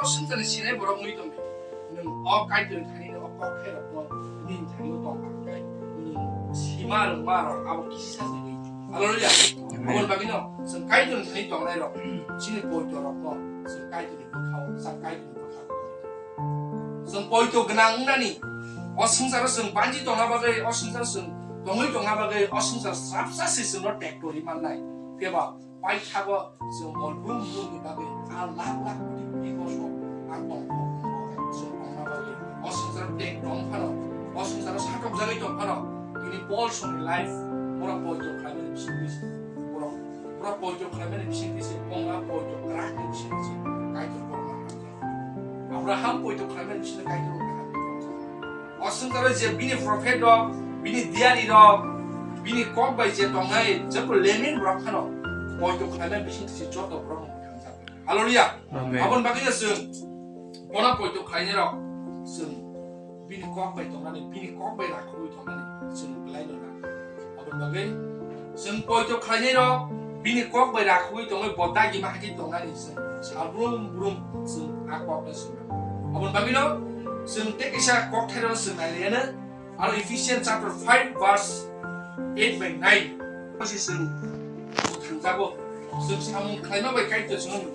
신전의 신의 보라고 이동해. 는 어까지를 다니는 어까지를 또 닌 다니고 또 가까이 닌 시마를 말어 아버 기시사서 이 할렐루야. 오늘 바기는 성까지는 다니 동네로 신의 보이도록 또 성까지를 가고 성까지를 가고 성보이도 그냥 나니 어승사로 성 반지 동나바게 어승사로 성 동의 동나바게 어승사로 삽사시 성로 땡돌이 만나이 그봐 바이 타고 성 얼rum이 바게 알락락 우리 거서 어승사로 땡동 파노 어승사로 사족장이 좀 파노 이니 볼송의 라이프 뭐라 보이죠 가면 미신듯이 뭐라 보이죠 가면 미신듯이 뭔가 보이죠 그라게 미신듯이 가이도 뭐라 아브라함 보이죠 가면 미신을 가이도 뭐라 어승사로 이제 미니 프로페더 미니 디아리더 미니 꼽바 이제 동아에 전부 레민 뭐라 파노 보이죠 가면 미신듯이 저도 뭐라 감사 할렐루야 아번 바뀌었음 뭐라 보이죠 가이네로 슨 bini kok bay tonani bini kok bay rakhui tonani sin play no na abon bagai sin poi to khaine ro bini kok bay rakhui tongai bota gi ma gi tonani sin sabrum brum sin akwa sin abon bagai no sin te kisa kok thero sin aliana al Ephesians chapter 5 verse 8 by 9 kasi sin thangjago sin samung khaina bay kai to sin no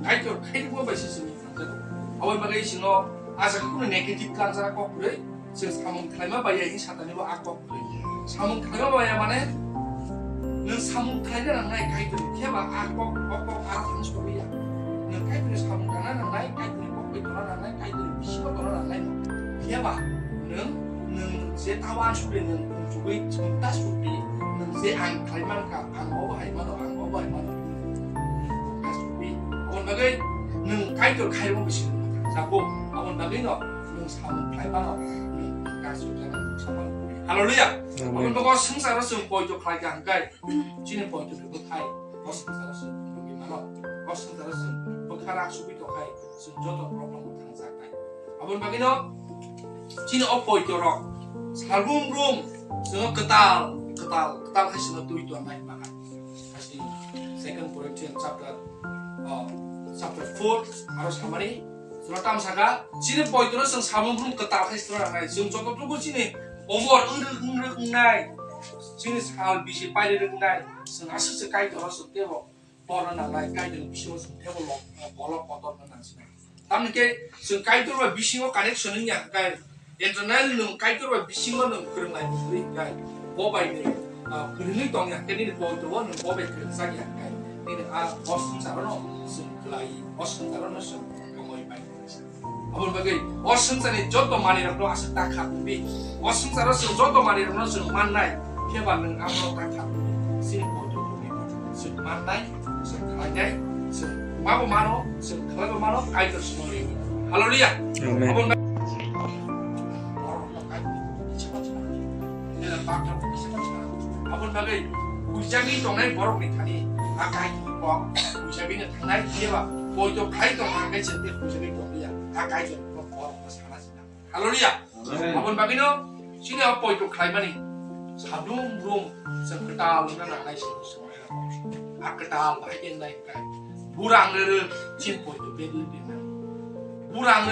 kai to kai mo bay sin thangjago abon bagai sin no 아자 그거는 네게티브 간사라 꼭 그래. 즉 사문 칼마 봐야 이 사단이 뭐 악꼭 그래. 사문 칼마 봐야 만에 는 사문 칼이라는 나의 가이드를 해봐 악꼭 악꼭 알아서 소리야. 는 가이드를 사문 칼라는 나의 가이드를 꼭 보이더라는 나의 가이드를 미시고더라는 나의 해봐. 는 타완 소리는 주의 정다 소리. 는 안 칼만가 안 오버 할만도 안 오버 할만도. 소리. 오늘 막에 는 가이드를 칼고 미시는 자고 아번 바기노 능 사문 팔바노 능 가수자는 사만 할렐루야 아번 바고 승사로서 보이죠 칼게 한가이 진의 보이죠 그 타이 어승사로서 여기 마노 어승사로서 버카락 수비도 하이 승조도 프로그램 당사가이 아번 바기노 진의 보이죠로 살붐룸 승어 그tal 하시는 또이도 안 많이 막아 다시 second Corinthians chapter 4 바로 사마리 Suratam saga, sini poin itu samun belum ketahui setelah naik. Contoh tu sini, umur naik, sini hal bisi pai naik. Senasa sekai tu orang setiap orang naik kai dengan bisi orang setiap bolak kotor dengan sini. Tapi ke sekai tu orang bisi orang connectionnya kai internal nung kai tu orang bisi orang nung kerana beri kai bobai ni, kerana itu orang ni poin tu orang bobai kerana saja kai. Ini oseng sarono, sekelai oseng sarono abon bagai 어승사니 저도 말이라고 아서 딱 하고비 어승사로서 저도 말이라고 서 만나이 피해받는 아무로 딱 하고비 신이 보여주고비 서 만나이 서 가냐이 서 마고 마노 서 가고 마노 아이들 스모리 할렐루야 abon abon bagai 우장이 동네 보러 미타니 아까이 뭐 우장이는 당나이 피해봐 보여줘 가이도 가게 전에 우장이 동네야 가까이 좀 보고 살았습니다. 할렐루야. 아번 바기는 신의 아빠 이쪽 가이만이 사lumrum sekedar dengan anak semua. Akedal bahagian lain kai. Burang cimpo itu beda dengan. Burang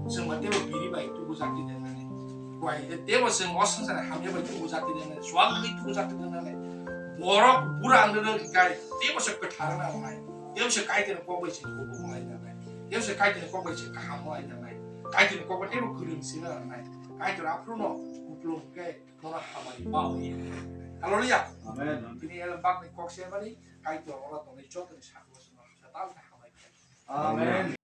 semua dia biri baik itu guzati dengan. Wah dia semua sengsara hamnya baik itu guzati dengan. Suami itu guzati dengan. Borok burang kai dia masuk ke tarana lain. Dia masuk kai dengan kau baik itu kau lain. Dia bisa kaitkan kau baca kamu aja naik, kaitkan kau baca itu kirim sini naik, kaitkan apa no, belum ke orang hamari bau ini. Haleluya. Amin. Ini lembak ni kau siapa ni? Kaitkan orang tu ni contoh ni satu semua, satu hamari. Amin.